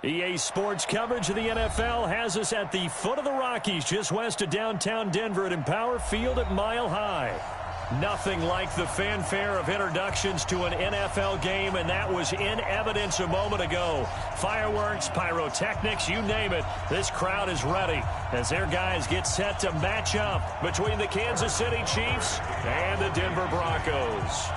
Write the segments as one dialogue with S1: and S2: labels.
S1: EA Sports coverage of the NFL has us at the foot of the Rockies, just west of downtown Denver at Empower Field at Mile High. Nothing like the fanfare of introductions to an NFL game, and that was in evidence a moment ago. Fireworks, pyrotechnics, you name it. This crowd is ready as their guys get set to match up between the Kansas City Chiefs and the Denver Broncos.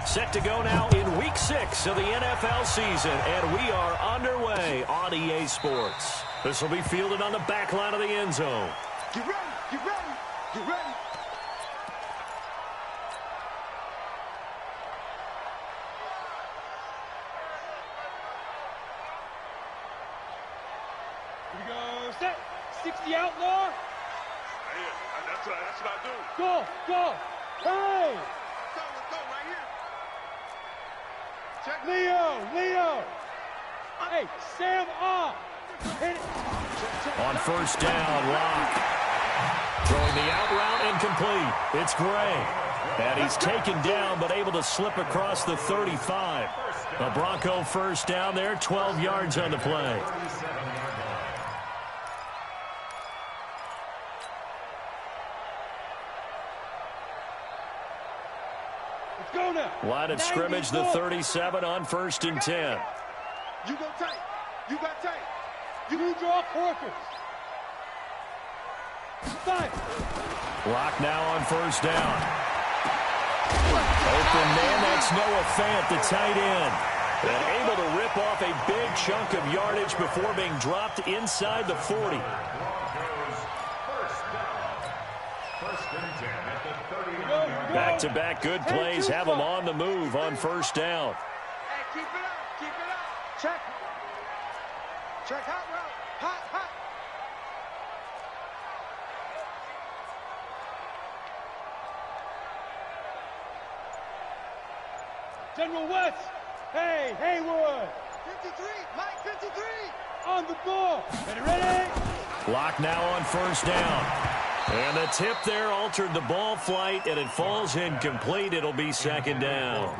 S1: Set to go now in Week 6 of the NFL season, and we are underway on EA Sports. This will be fielded on the back line of the end zone.
S2: Get ready, get ready, get ready.
S3: Here we go, set, 60 outlaw.
S2: Yeah, that's what I do.
S3: Go, go, hey!
S2: Let's go, right here. Check.
S3: Leo! Hey, Sam off! Hit it!
S1: On first down, Locke. Throwing the out route incomplete. It's Gray. And he's taken down but able to slip across the 35. A Bronco first down there, 12 yards on the play.
S3: Go now.
S1: Line of scrimmage, the 37 on first and 10.
S2: You go tight. You got tight.
S3: You draw quarters. Five.
S1: Lock now on first down. Open man, that's Noah Fant, the tight end. And able to rip off a big chunk of yardage before being dropped inside the 40. Back-to-back good plays have them on the move on first down.
S2: Hey, keep it up, keep it up. Check. Check hot route. Hot.
S3: General West. Hey, Haywood.
S2: 53, Mike 53.
S3: On the ball. Ready?
S1: Lock now on first down. And the tip there altered the ball flight, and it falls incomplete. It'll be second down.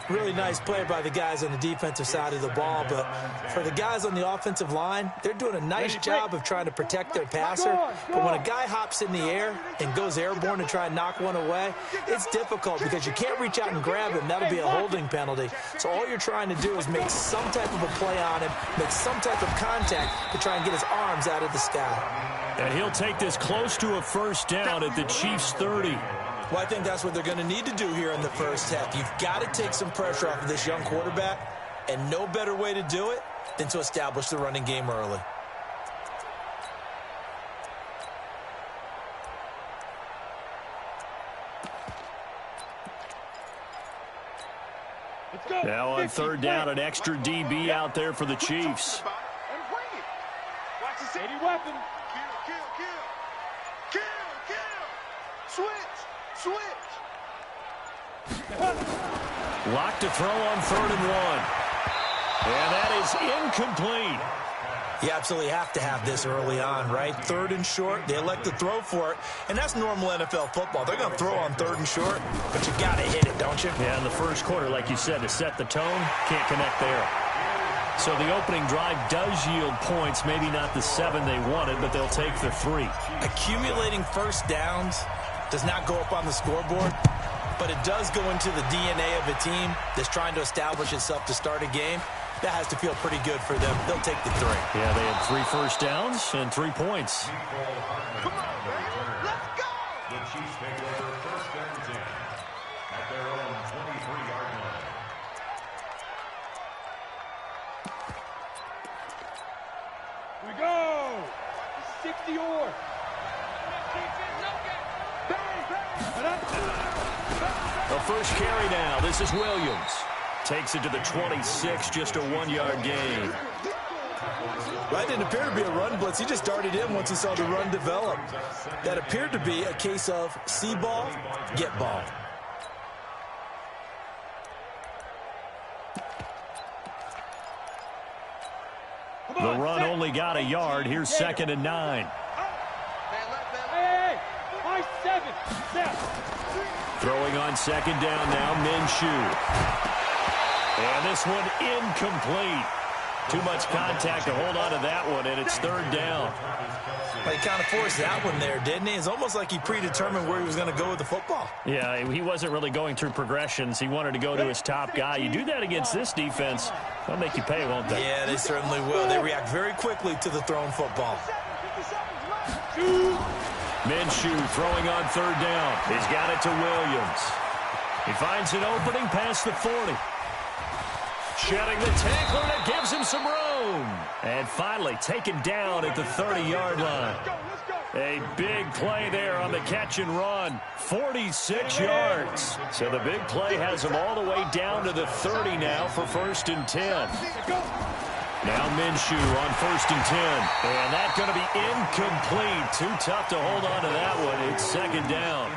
S4: Really nice play by the guys on the defensive side of the ball, but for the guys on the offensive line, they're doing a nice job of trying to protect their passer. But when a guy hops in the air and goes airborne to try and knock one away, it's difficult because you can't reach out and grab him. That'll be a holding penalty. So all you're trying to do is make some type of a play on him, make some type of contact to try and get his arms out of the sky.
S1: And he'll take this close to a first down at the Chiefs' 30.
S4: Well, I think that's what they're going to need to do here in the first half. You've got to take some pressure off of this young quarterback, and no better way to do it than to establish the running game early.
S1: Now on third down, an extra DB out there for the Chiefs.
S2: And bring it. Watch the city.
S3: Any weapon.
S2: Kill. Switch.
S1: Lock to throw on 3rd and 1. And that is incomplete.
S4: You absolutely have to have this early on, right? 3rd and short, they elect to throw for it, and that's normal NFL football. They're going to throw on 3rd and short, but you got to hit it, don't you?
S1: Yeah, in the first quarter, like you said, to set the tone, can't connect there. So the opening drive does yield points, maybe not the 7 they wanted, but they'll take the 3.
S4: Accumulating first downs does not go up on the scoreboard, but it does go into the DNA of a team that's trying to establish itself to start a game. That has to feel pretty good for them. They'll take the 3.
S1: Yeah, they had 3 first downs and 3 points.
S2: Come on, man. Let's go.
S5: The Chiefs take over first and 10 at their own 23-yard line.
S3: Here we go. 60 or.
S1: The first carry now. This is Williams. Takes it to the 26, just a 1-yard gain.
S4: That didn't appear to be a run blitz. He just darted in once he saw the run develop. That appeared to be a case of see ball, get ball.
S1: The run only got a yard. Here's 2nd and 9.
S3: Hey, high 7.
S1: Throwing on 2nd down now, Minshew. And this one incomplete. Too much contact to hold on to that one, and it's third down.
S4: Well, he kind of forced that one there, didn't he? It's almost like he predetermined where he was going to go with the football.
S1: Yeah, he wasn't really going through progressions. He wanted to go to his top guy. You do that against this defense, they'll make you pay, won't they?
S4: Yeah, they certainly will. They react very quickly to the thrown football.
S1: Minshew throwing on third down. He's got it to Williams. He finds an opening past the 40. Shedding the tackler, and it gives him some room. And finally taken down at the 30-yard line. A big play there on the catch and run. 46 yards. So the big play has him all the way down to the 30 now for 1st and 10. Now Minshew on 1st and 10. And that's going to be incomplete. Too tough to hold on to that one. It's 2nd down.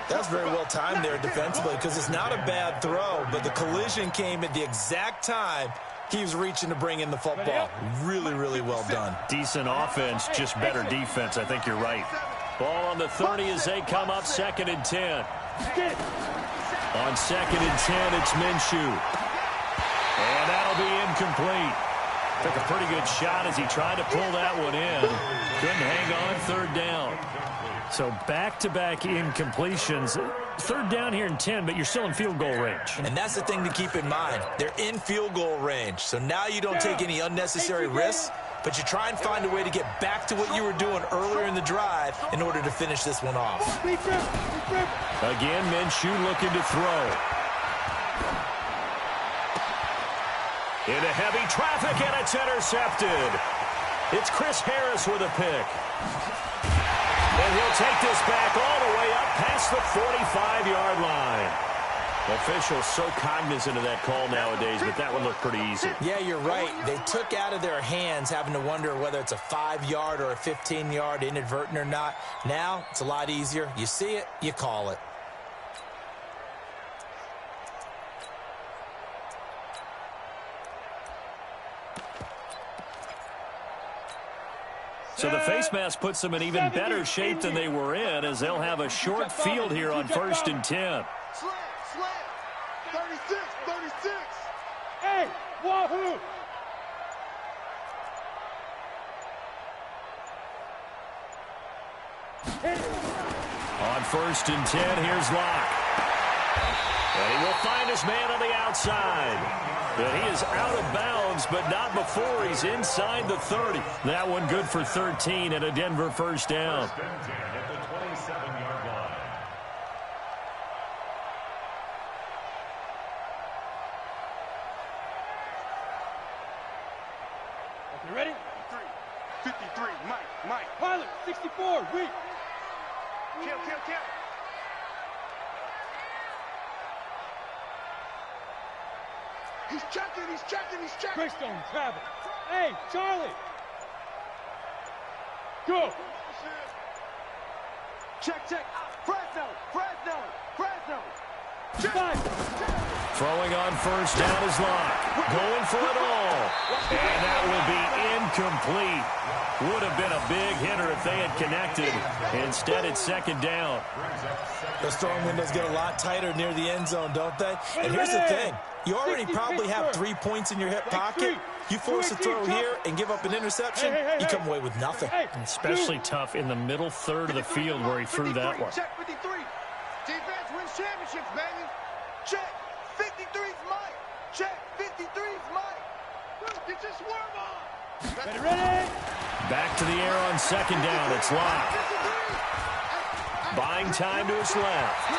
S4: That's very well timed there defensively because it's not a bad throw, but the collision came at the exact time he was reaching to bring in the football. Really, really well done.
S1: Decent offense, just better defense. I think you're right. Ball on the 30 as they come up 2nd and 10. On 2nd and 10, it's Minshew. And that'll be incomplete. Took a pretty good shot as he tried to pull that one in. Couldn't hang on, 3rd down. So back-to-back incompletions. 3rd down here in 10, but you're still in field goal range.
S4: And that's the thing to keep in mind. They're in field goal range. So now you don't take any unnecessary risks, but you try and find a way to get back to what you were doing earlier in the drive in order to finish this one off.
S1: Again, Minshew looking to throw. Into heavy traffic, and it's intercepted. It's Chris Harris with a pick. And he'll take this back all the way up past the 45-yard line. Officials so cognizant of that call nowadays, but that one looked pretty easy.
S4: Yeah, you're right. They took out of their hands having to wonder whether it's a 5-yard or a 15-yard, inadvertent or not. Now, it's a lot easier. You see it, you call it.
S1: So the face mask puts them in even better shape than they were in, as they'll have a short field here on 1st and 10.
S2: Slam. 36, 36.
S3: Hey, wahoo!
S1: On 1st and 10, here's Locke. And he will find his man on the outside. And he is out of bounds, but not before he's inside the 30. That one good for 13 and a Denver 1st down.
S5: 1st and 10 at the 27-yard line.
S3: You ready?
S2: 53, Mike.
S3: Pilot, 64, weak.
S2: Kill. He's checking.
S3: Greystone, travel. Hey, Charlie. Go.
S2: Check. Fresno.
S3: Five.
S1: Throwing on 1st down is Locke. Going for it all. And that will be incomplete. Would have been a big hitter if they had connected. Instead, it's 2nd down.
S4: Those throwing windows get a lot tighter near the end zone, don't they? And here's the thing. You already probably have 3 points in your hip pocket. You force a throw here and give up an interception, you come away with nothing.
S1: Especially tough in the middle third of the field where he threw that one.
S2: Check 53. Defense wins championships, baby. Check. 53's Mike. Check. 53's Mike. Get your swerve on.
S3: Ready?
S1: Back to the air on 2nd down. It's Locke. Buying time to his left.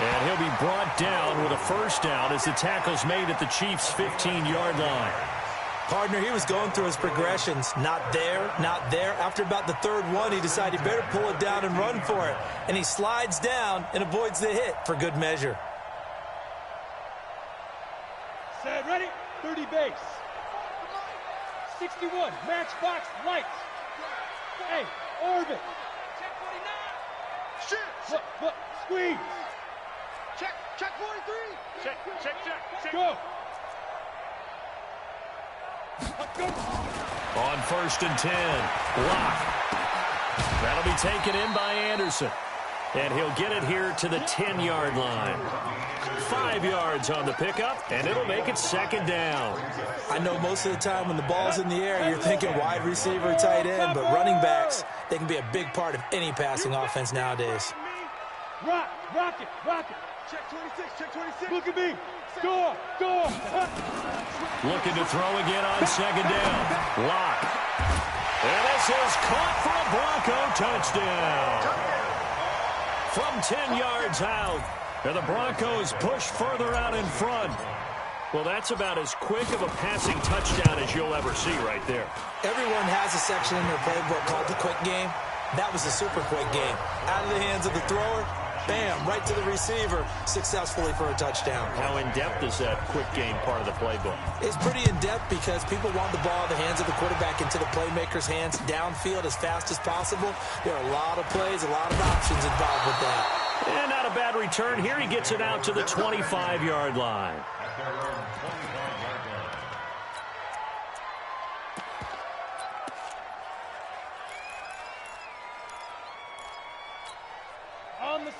S1: And he'll be brought down with a 1st down as the tackle's made at the Chiefs' 15-yard line.
S4: Partner, he was going through his progressions. Not there. After about the 3rd one, he decided he better pull it down and run for it. And he slides down and avoids the hit for good measure.
S3: Set, ready? 30 base. 61, matchbox lights. Hey, orbit.
S2: Shit.
S3: Look, squeeze.
S2: Check 43. Check.
S3: Go.
S1: On 1st and 10, Locke. That'll be taken in by Anderson. And he'll get it here to the 10-yard line. 5 yards on the pickup, and it'll make it second down.
S4: I know most of the time when the ball's in the air, you're thinking wide receiver, tight end, but running backs, they can be a big part of any passing offense nowadays.
S3: Rock it.
S2: Check 26, check 26.
S3: Look at me. Score.
S1: Looking to throw again on second down. Lock. And this is caught for a Bronco touchdown. From 10 yards out, and the Broncos push further out in front. Well, that's about as quick of a passing touchdown as you'll ever see right there.
S4: Everyone has a section in their playbook called the quick game. That was a super quick game. Out of the hands of the thrower, bam, right to the receiver, successfully for a touchdown.
S1: How in-depth is that quick game part of the playbook?
S4: It's pretty in-depth because people want the ball in the hands of the quarterback into the playmaker's hands downfield as fast as possible. There are a lot of plays, a lot of options involved with that.
S1: And not a bad return here. He gets it out to the 25-yard line.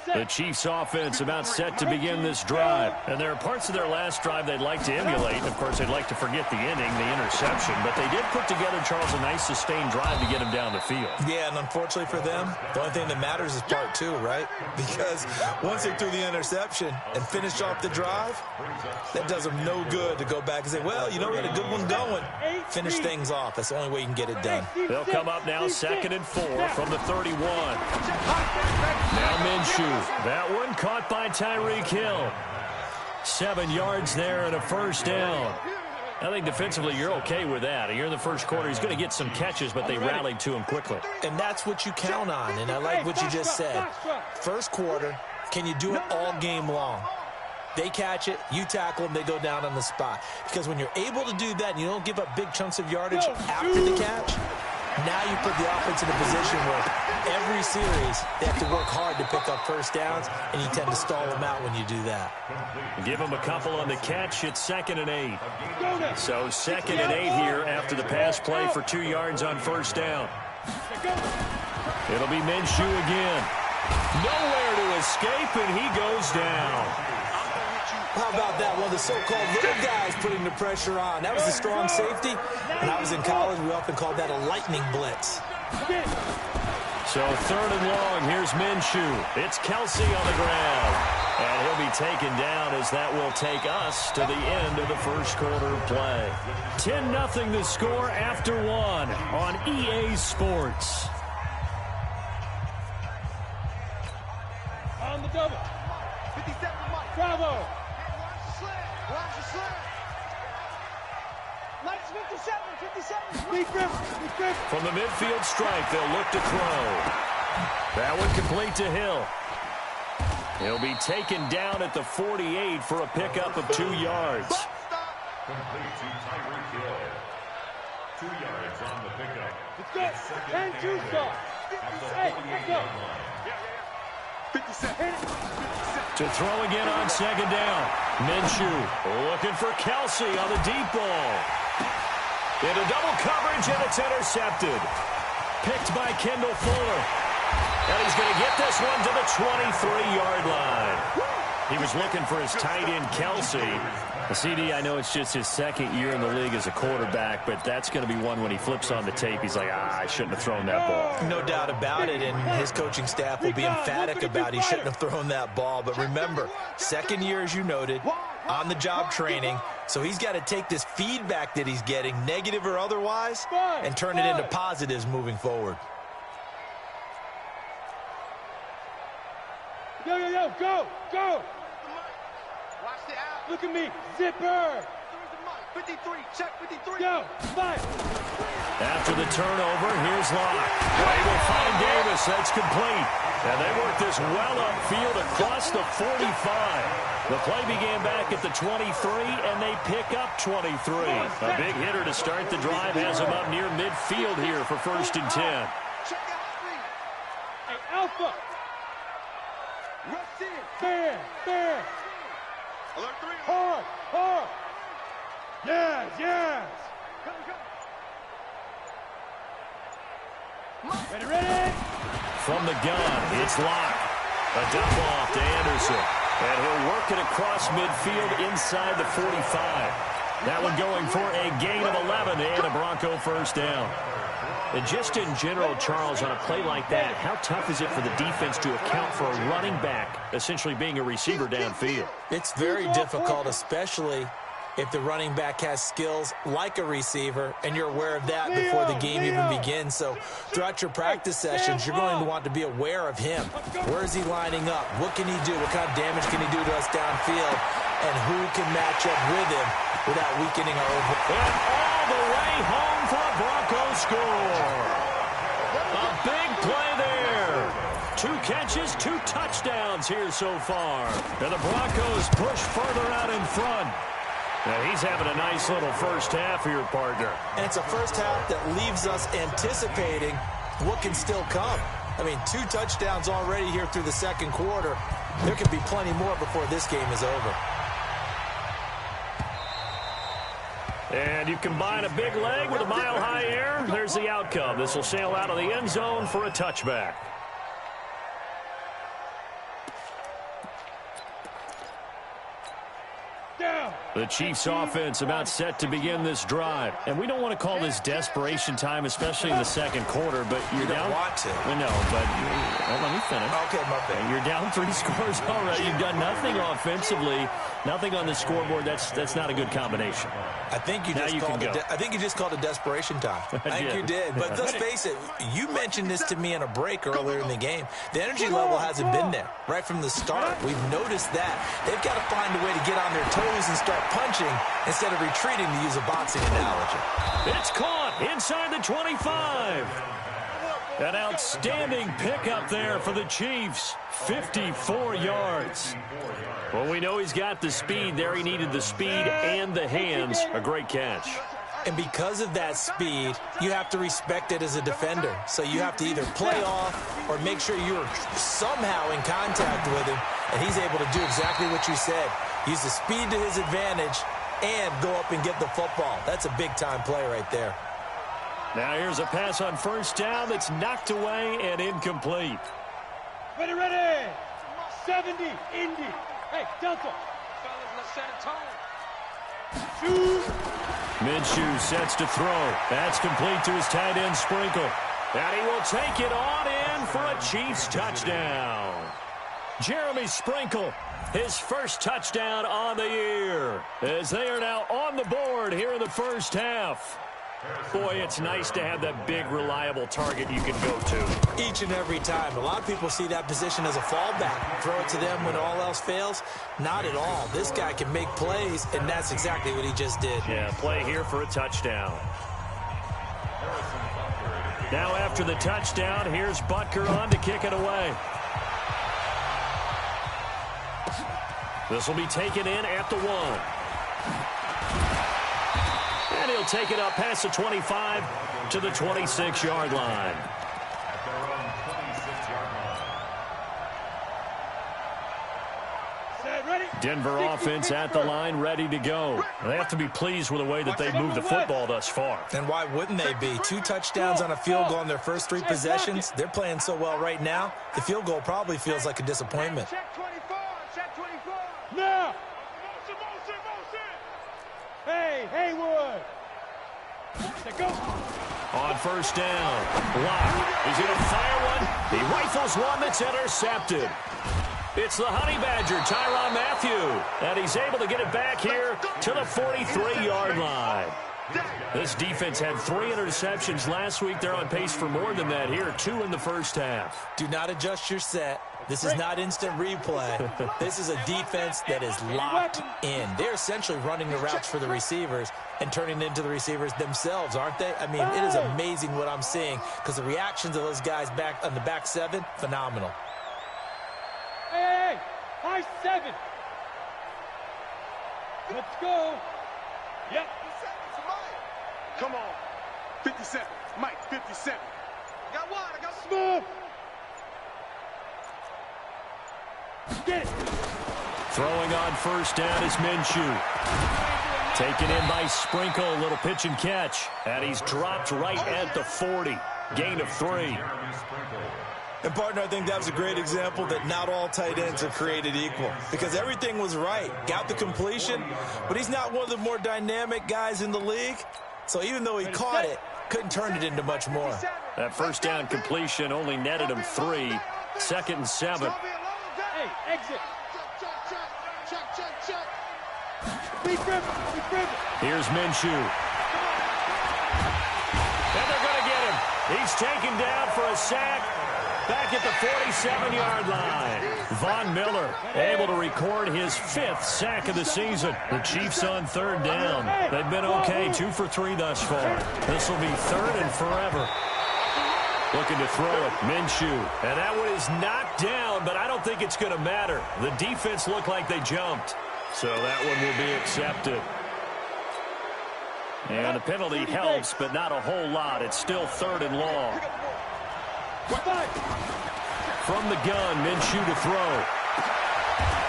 S1: The Chiefs offense about set to begin this drive. And there are parts of their last drive they'd like to emulate. And, of course, they'd like to forget the inning, the interception. But they did put together, Charles, a nice sustained drive to get him down the field.
S4: Yeah, and unfortunately for them, the only thing that matters is part two, right? Because once they threw the interception and finished off the drive, that does them no good to go back and say, well, you know, we had a good one going. Finish things off. That's the only way you can get it done.
S1: They'll come up now 2nd and 4 from the 31. Now Minshew. That one caught by Tyreek Hill. 7 yards there and a first down. I think defensively you're okay with that. Here in the first quarter, he's going to get some catches, but they rallied to him quickly.
S4: And that's what you count on, and I like what you just said. First quarter, can you do it all game long? They catch it, you tackle them, they go down on the spot. Because when you're able to do that and you don't give up big chunks of yardage after the catch, now you put the offense in a position where every series they have to work hard to pick up first downs, and you tend to stall them out when you do that.
S1: Give them a couple on the catch. It's 2nd and 8. So 2nd and 8 here after the pass play for 2 yards on first down. It'll be Minshew again. Nowhere to escape, and he goes down.
S4: How about that? One of the so-called little guys putting the pressure on. That was a strong safety. When I was in college, we often called that a lightning blitz.
S1: So 3rd and long. Here's Minshew. It's Kelsey on the ground. And he'll be taken down as that will take us to the end of the first quarter of play. 10-0 the score after 1 on EA Sports.
S3: On the double.
S2: 57, Mike.
S3: Bravo.
S2: Watch the slam. Mike's 57.
S3: Big grip.
S1: From the midfield stripe, they'll look to throw. That one complete to Hill. He'll be taken down at the 48 for a pickup of 2 yards.
S5: Complete to Tyreek Hill. 2 yards on the pickup.
S3: Let's go. And 2 stop. Hey, let's go.
S2: 57.
S1: To throw again on second down. Minshew looking for Kelsey on the deep ball. Into double coverage, and it's intercepted. Picked by Kendall Fuller. And he's going to get this one to the 23-yard line. He was looking for his tight end, Kelsey. The CD, I know it's just his 2nd year in the league as a quarterback, but that's going to be one when he flips on the tape. He's like, I shouldn't have thrown that ball.
S4: No doubt about it, and his coaching staff will be emphatic about he shouldn't have thrown that ball. But remember, 2nd year, as you noted, on-the-job training, so he's got to take this feedback that he's getting, negative or otherwise, and turn it into positives moving forward.
S3: Go.
S2: Watch the out.
S3: Look at me. Zipper.
S2: 53. Check 53.
S3: Go. Fight.
S1: After the turnover, here's Locke. They will find Davis. That's complete. And they work this well upfield across the 45. The play began back at the 23, and they pick up 23. A big hitter to start the drive has him up near midfield here for 1st and 10.
S2: Check out 3.
S3: Hey, Alpha.
S2: Rush in.
S3: Fair.
S2: Alert 3.
S3: Hard. Yes. Ready.
S1: From the gun, it's Locke. A dump off to Anderson. And he'll work it across midfield inside the 45. That one going for a gain of 11 and a Bronco first down. And just in general, Charles, on a play like that, how tough is it for the defense to account for a running back essentially being a receiver downfield?
S4: It's very difficult, especially if the running back has skills like a receiver, and you're aware of that before the game even begins. So throughout your practice sessions, you're going to want to be aware of him. Where is he lining up? What can he do? What kind of damage can he do to us downfield? And who can match up with him without weakening our overall?
S1: And all the way home for a Bronco score. A big play there. 2 catches, 2 touchdowns here so far. And the Broncos push further out in front. Now he's having a nice little first half here, partner.
S4: And it's a first half that leaves us anticipating what can still come. I mean, 2 touchdowns already here through the second quarter. There could be plenty more before this game is over.
S1: And you combine a big leg with a mile-high air, there's the outcome. This will sail out of the end zone for a touchback. The Chiefs offense about set to begin this drive. And we don't want to call this desperation time, especially in the second quarter, but you're down.
S4: You don't want to.
S1: No, but let me finish.
S4: Okay, my bad.
S1: You're down 3 scores already. You've done nothing offensively, nothing on the scoreboard. That's not a good combination.
S4: I think you just called it desperation time. I think you did. But let's face it, you mentioned this to me in a break earlier in the game. The energy level hasn't been there right from the start. We've noticed that. They've got to find a way to get on their toes and start punching instead of retreating, to use a boxing analogy.
S1: It's caught inside the 25. An outstanding pickup there for the Chiefs. 54 yards. Well, we know he's got the speed there. He needed the speed and the hands. A great catch.
S4: And because of that speed, you have to respect it as a defender. So you have to either play off or make sure you're somehow in contact with him, and he's able to do exactly what you said. Use the speed to his advantage and go up and get the football. That's a big-time play right there.
S1: Now here's a pass on first down that's knocked away and incomplete.
S3: Ready. 70, Indy. Hey, Delta. Fellas, let's set a tone. Shoot.
S1: Minshew sets to throw. That's complete to his tight end, Sprinkle. And he will take it on in for a Chiefs touchdown. Jeremy Sprinkle, his first touchdown on the year, as they are now on the board here in the first half. Boy, it's nice to have that big, reliable target you can go to.
S4: Each and every time. A lot of people see that position as a fallback. Throw it to them when all else fails. Not at all. This guy can make plays, and that's exactly what he just did.
S1: Yeah, play here for a touchdown. Now after the touchdown, here's Butker on to kick it away. This will be taken in at the 1. And he'll take it up past the 25 to the 26-yard line. Denver offense at the line, ready to go. They have to be pleased with the way that they moved the football thus far.
S4: And why wouldn't they be? 2 touchdowns on a field goal in their first 3 possessions. They're playing so well right now, the field goal probably feels like a disappointment.
S2: Check 24.
S3: Now. Hey, Haywood. Go.
S1: On first down, Locke. He's going to fire one. He rifles one that's intercepted. It's the Honey Badger, Tyrann Mathieu. And he's able to get it back here to the 43-yard line. This defense had 3 interceptions last week. They're on pace for more than that here. 2 in the first half.
S4: Do not adjust your set. This is not instant replay. This is a defense that is locked in. They're essentially running the routes for the receivers and turning it into the receivers themselves, aren't they? I mean, it is amazing what I'm seeing because the reactions of those guys back on the back 7, phenomenal.
S3: Hey, high 7. Let's go. Yep.
S2: Come on. 57. Mike, 57. Got one. I got
S3: Smooth. Get it.
S1: Throwing on first down is Minshew. Taken in by Sprinkle. A little pitch and catch. And he's dropped right at the 40. Gain of 3.
S4: And, partner, I think that was a great example that not all tight ends are created equal because everything was right. Got the completion, but he's not one of the more dynamic guys in the league. So even though he caught it, couldn't turn it into much more.
S1: That first down completion only netted him 3. 2nd and 7.
S3: Hey, exit.
S1: Here's Minshew. And they're going to get him. He's taken down for a sack back at the 47-yard line. Von Miller able to record his 5th sack of the season. The Chiefs on 3rd down. They've been okay, 2 for 3 thus far. This will be 3rd and forever. Looking to throw it, Minshew. And that one is knocked down, but I don't think it's going to matter. The defense looked like they jumped. So that one will be accepted. And the penalty helps, but not a whole lot. It's still 3rd and long. From the gun, Minshew to throw.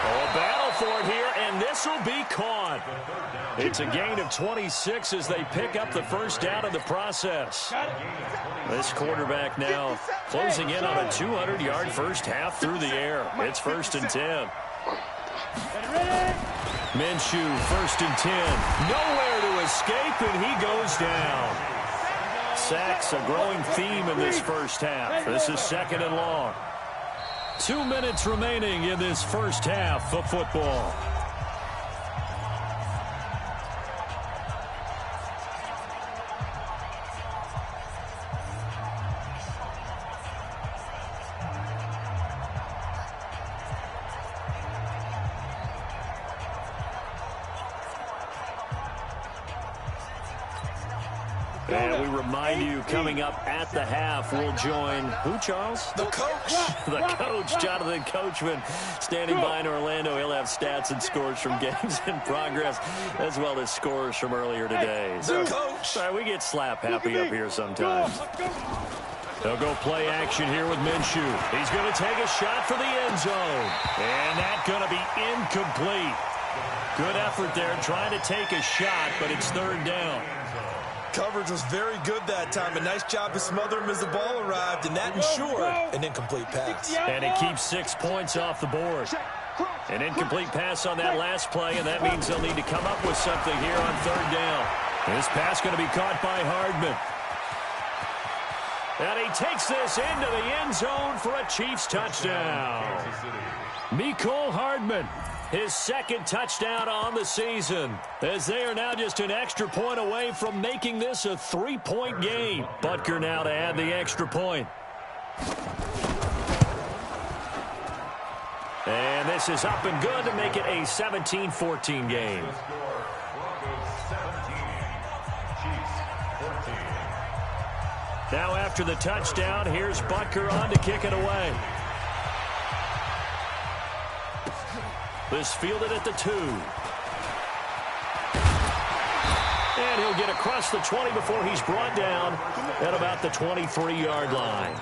S1: Oh, a battle for it here, and this will be caught. It's a gain of 26 as they pick up the first down in the process. This quarterback now closing in on a 200-yard first half through the air. It's 1st and 10. Minshew, 1st and 10. Nowhere to escape, and he goes down. Sacks, a growing theme in this first half. This is 2nd and long. 2 minutes remaining in this first half of football. And we remind you, coming up at the half, we'll join who, Charles?
S4: The coach.
S1: The coach, Jonathan Coachman, standing by in Orlando. He'll have stats and scores from games in progress, as well as scores from earlier today.
S4: The coach.
S1: Sorry, we get slap happy up here sometimes. They'll go play action here with Minshew. He's going to take a shot for the end zone. And that's going to be incomplete. Good effort there, trying to take a shot, but it's 3rd down.
S4: Coverage was very good that time. A nice job to smother him as the ball arrived, and that ensured an incomplete pass.
S1: And it keeps 6 points off the board. An incomplete pass on that last play, and that means they'll need to come up with something here on 3rd down. This pass going to be caught by Hardman. And he takes this into the end zone for a Chiefs touchdown. Mecole Hardman, his 2nd touchdown on the season, as they are now just an extra point away from making this a 3-point game. Butker now to add the extra point. And this is up and good to make it a 17-14 game. Now after the touchdown, here's Butker on to kick it away. This fielded at the 2. And he'll get across the 20 before he's brought down at about the 23-yard line.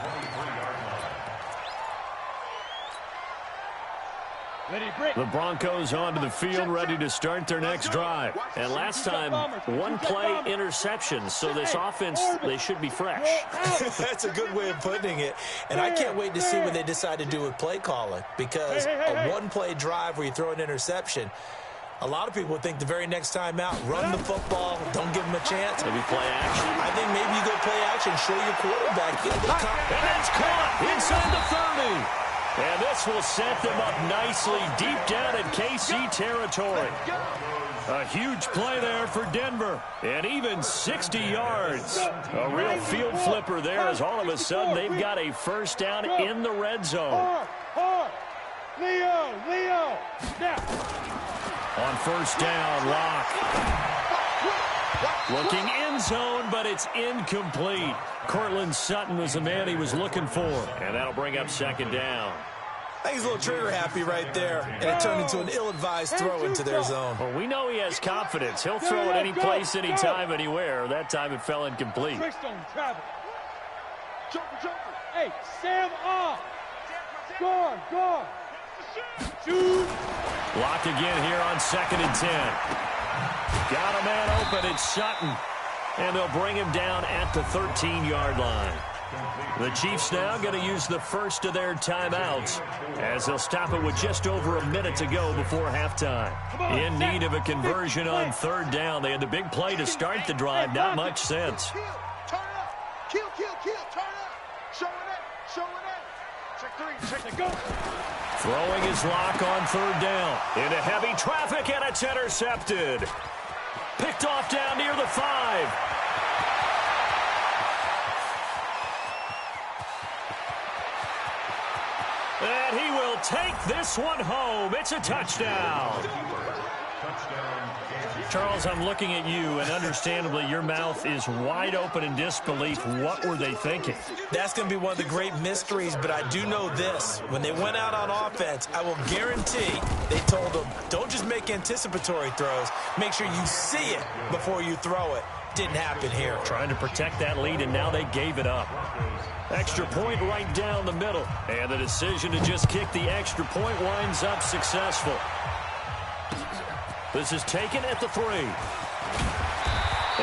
S1: The Broncos onto the field, ready to start their next drive. And last time, 1-play interception. So this offense, they should be fresh.
S4: That's a good way of putting it. And I can't wait to see what they decide to do with play calling. Because a 1-play drive where you throw an interception, a lot of people would think the very next time out, run the football, don't give them a chance.
S1: Maybe play action.
S4: I think maybe you go play action, show your quarterback.
S1: And that's caught inside the 30. And this will set them up nicely deep down in KC territory. A huge play there for Denver. And even 60 yards. A real field flipper there as all of a sudden they've got a first down in the red zone.
S3: Leo. Now.
S1: On first down, Locke. Looking end zone, but it's incomplete. Cortland Sutton was the man he was looking for. And that'll bring up 2nd down.
S4: I think he's a little trigger happy right there, and it turned into an ill-advised throw into their zone.
S1: Well, we know he has confidence. He'll throw it any place, anytime, anywhere. That time it fell incomplete.
S3: Hey, Sam off. Guard. Shoot.
S1: Locked again here on 2nd and 10. Got a man open. It's Sutton. And they'll bring him down at the 13-yard line. The Chiefs now going to use the first of their timeouts as they'll stop it with just over a minute to go before halftime. In need of a conversion on third down. They had the big play to start the drive. Not much sense.
S2: Turn up. Kill. Turn up. Show it. Check three. Check go.
S1: Throwing his lock on third down. Into heavy traffic, and it's intercepted. Picked off down near the 5. And he will take this one home. It's a touchdown. Charles, I'm looking at you, and understandably, your mouth is wide open in disbelief. What were they thinking?
S4: That's going to be one of the great mysteries, but I do know this. When they went out on offense, I will guarantee they told them, don't just make anticipatory throws. Make sure you see it before you throw it. Didn't happen here.
S1: Trying to protect that lead, and now they gave it up. Extra point right down the middle. And the decision to just kick the extra point winds up successful. This is taken at the 3. And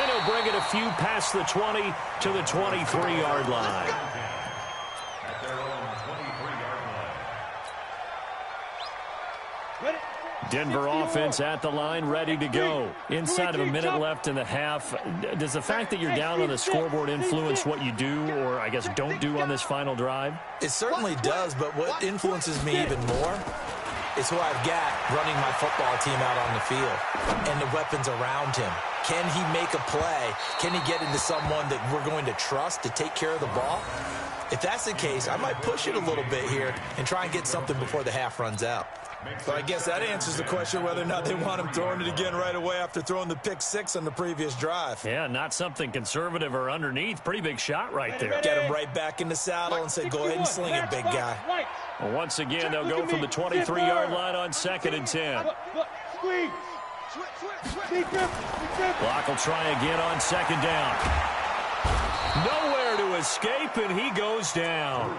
S1: he'll bring it a few past the 20 to the 23-yard line.
S5: At their own 23-yard line.
S1: Denver offense at the line, ready to go. Inside of a minute left in the half. Does the fact that you're down on the scoreboard influence what you do, or I guess don't do on this final drive?
S4: It certainly does, but what influences me even more is who I've got running my football team out on the field and the weapons around him. Can he make a play? Can he get into someone that we're going to trust to take care of the ball? If that's the case, I might push it a little bit here and try and get something before the half runs out. So I guess that answers the question whether or not they want him throwing it again right away after throwing the pick 6 on the previous drive.
S1: Yeah, not something conservative or underneath. Pretty big shot right there.
S4: Get him right back in the saddle and say, go ahead and sling it, big guy.
S1: Well, once again, they'll go from the 23-yard line on 2nd and 10. Clock will try again on 2nd down. Nowhere to escape, and he goes down.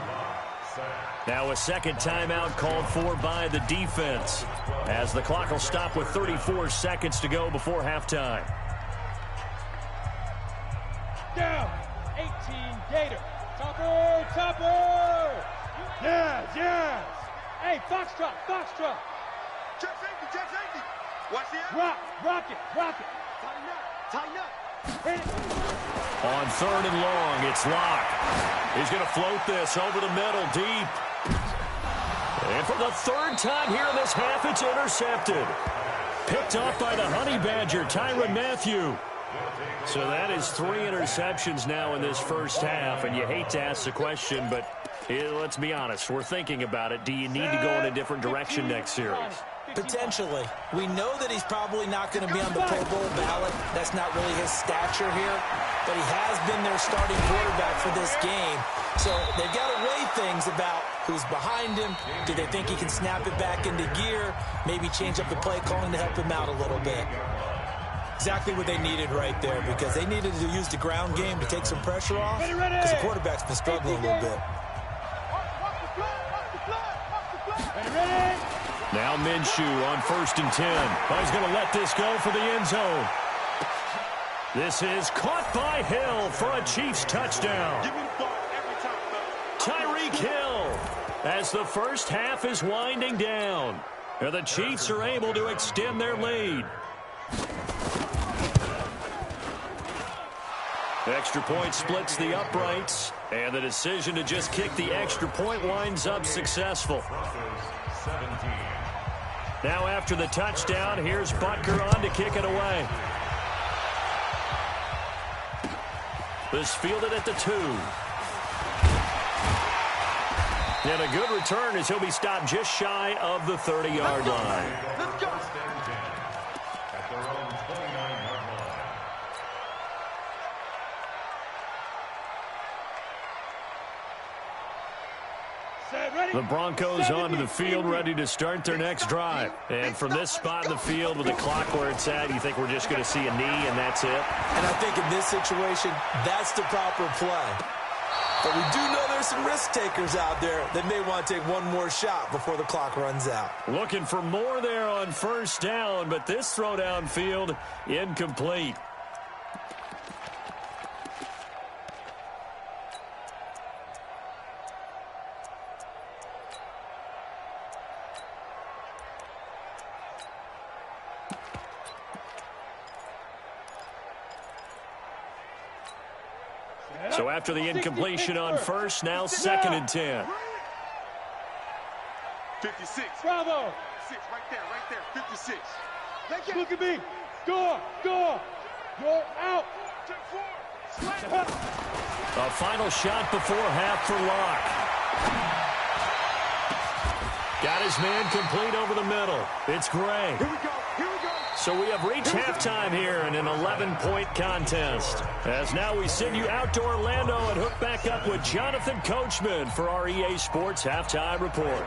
S1: Now a second timeout called for by the defense, as the clock will stop with 34 seconds to go before halftime.
S3: Down, 18 Gator. Topper. Yes. Hey, Foxtrot.
S2: Check safety. Watch the
S3: Rock it.
S2: Tighten up.
S3: Hit it.
S1: On 3rd and long, it's Locke. He's going to float this over the middle, deep. And for the 3rd time here in this half, it's intercepted. Picked off by the Honey Badger, Tyrann Mathieu. So that is 3 interceptions now in this first half, and you hate to ask the question, but let's be honest, we're thinking about it. Do you need to go in a different direction next series?
S4: Potentially. We know that he's probably not going to be on the Pro Bowl ballot. That's not really his stature here. But he has been their starting quarterback for this game. So they've got to weigh things about who's behind him. Do they think he can snap it back into gear? Maybe change up the play calling to help him out a little bit. Exactly what they needed right there, because they needed to use the ground game to take some pressure off, because the quarterback's been struggling a little bit.
S1: Now Minshew on 1st and 10. He's going to let this go for the end zone. This is caught by Hill for a Chiefs touchdown. Tyreek Hill, as the first half is winding down. The Chiefs are able to extend their lead. Extra point splits the uprights, and the decision to just kick the extra point winds up successful. Now after the touchdown, here's Butker on to kick it away. This fielded at the 2. And a good return as he'll be stopped just shy of the 30-yard line.
S2: Let's go.
S5: At their own 29-yard line.
S1: The Broncos onto the field, ready to start their next drive. And from this spot in the field with the clock where it's at, you think we're just going to see a knee and that's it?
S4: And I think in this situation, that's the proper play. But we do know there's some risk takers out there that may want to take one more shot before the clock runs out.
S1: Looking for more there on 1st down, but this throw downfield incomplete. So after the incompletion on first, now 2nd and 10.
S2: 56.
S3: Bravo.
S2: 6 right there, 56.
S3: Look at me. Go. You're out.
S1: A final shot before half for Locke. Got his man complete over the middle. It's Gray.
S2: Here we go.
S1: So we have reached halftime here in an 11-point contest. As now we send you out to Orlando and hook back up with Jonathan Coachman for our EA Sports Halftime Report.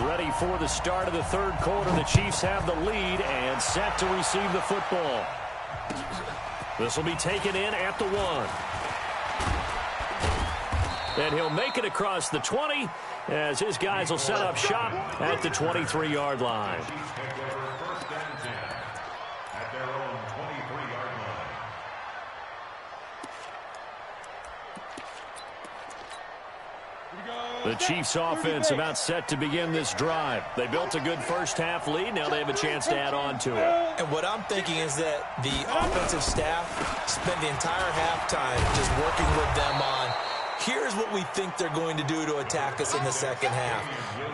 S1: Ready for the start of the third quarter. The Chiefs have the lead and set to receive the football. This will be taken in at the 1. And he'll make it across the 20 as his guys will set up shop at the 23-yard line. The Chiefs offense about set to begin this drive. They built a good first half lead. Now they have a chance to add on to it.
S4: And what I'm thinking is that the offensive staff spent the entire halftime just working with them on, here's what we think they're going to do to attack us in the second half.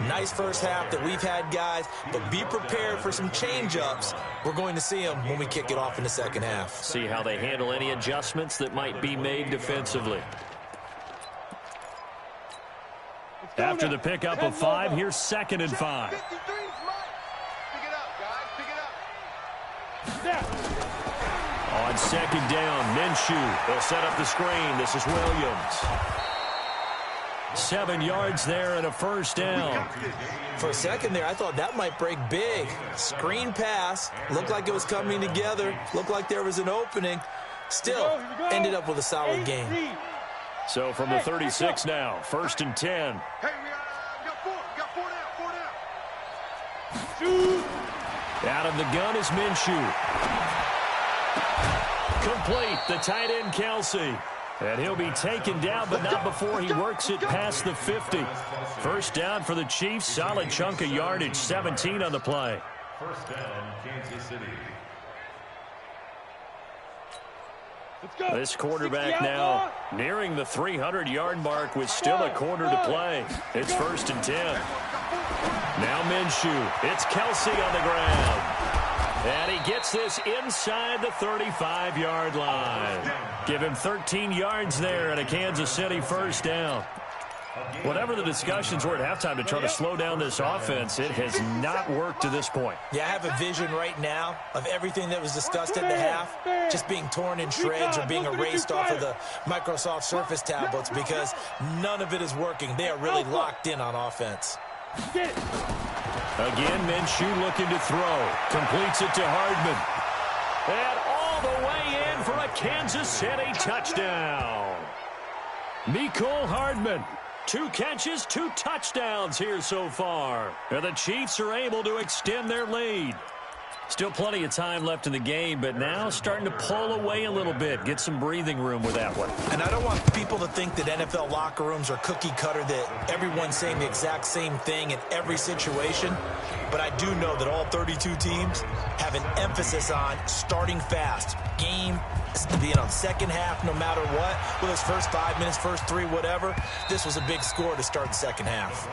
S4: Nice first half that we've had, guys, but be prepared for some change-ups. We're going to see them when we kick it off in the second half.
S1: See how they handle any adjustments that might be made defensively. After the pickup of 5, here's 2nd and 5.
S2: 53's Mike. Pick it up, guys. Pick it up.
S1: On 2nd down, Minshew. They'll set up the screen. This is Williams. 7 yards there and a first down.
S4: For a second there, I thought that might break big. Screen pass. Looked like it was coming together. Looked like there was an opening. Still, ended up with a solid game.
S1: So from the 36 now, 1st and 10.
S2: Hey, we got 4 now.
S3: Shoot.
S1: Out of the gun is Minshew. Complete, the tight end Kelsey. And he'll be taken down, but not before he works it past the 50. First down for the Chiefs, solid chunk of yardage, 17 on the play.
S5: First down, Kansas City.
S1: This quarterback now nearing the 300-yard mark with still a quarter to play. It's 1st and 10. Now Minshew. It's Kelsey on the ground. And he gets this inside the 35-yard line. Give him 13 yards there and a Kansas City first down. Whatever the discussions were at halftime to try to slow down this offense, it has not worked to this point.
S4: Yeah, I have a vision right now of everything that was discussed at the half just being torn in shreds or being erased off of the Microsoft Surface tablets because none of it is working. They are really locked in on offense.
S1: Again, Minshew looking to throw. Completes it to Hardman. And all the way in for a Kansas City touchdown. Mecole Hardman. 2 catches, 2 touchdowns here so far. And the Chiefs are able to extend their lead. Still plenty of time left in the game, but now starting to pull away a little bit. Get some breathing room with that one.
S4: And I don't want people to think that NFL locker rooms are cookie cutter, that everyone's saying the exact same thing in every situation. But I do know that all 32 teams have an emphasis on starting fast. Game, second half, no matter what. Whether it's first 5 minutes, first 3, whatever. This was a big score to start the second half.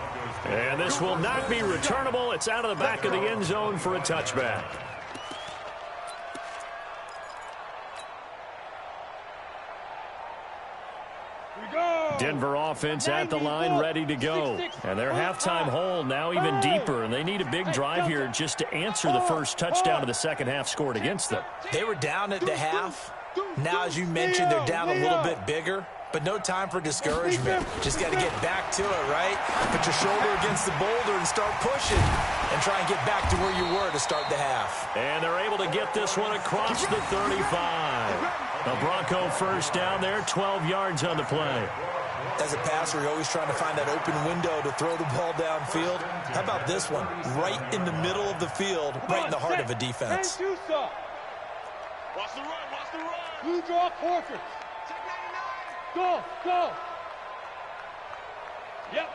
S1: And this will not be returnable. It's out of the back of the end zone for a touchback. Denver offense at the line, ready to go. And their halftime hole now even deeper, and they need a big drive here just to answer the first touchdown of the second half scored against them.
S4: They were down at the half. Now, as you mentioned, they're down a little bit bigger, but no time for discouragement. Just got to get back to it, right? Put your shoulder against the boulder and start pushing and try and get back to where you were to start the half.
S1: And they're able to get this one across the 35. A Bronco first down there, 12 yards on the play.
S4: As a passer, you're always trying to find that open window to throw the ball downfield. How about this one? Right in the middle of the field, right in the heart of a defense.
S2: Watch the run, watch the run.
S3: Blue draw portrait. Go. Yep.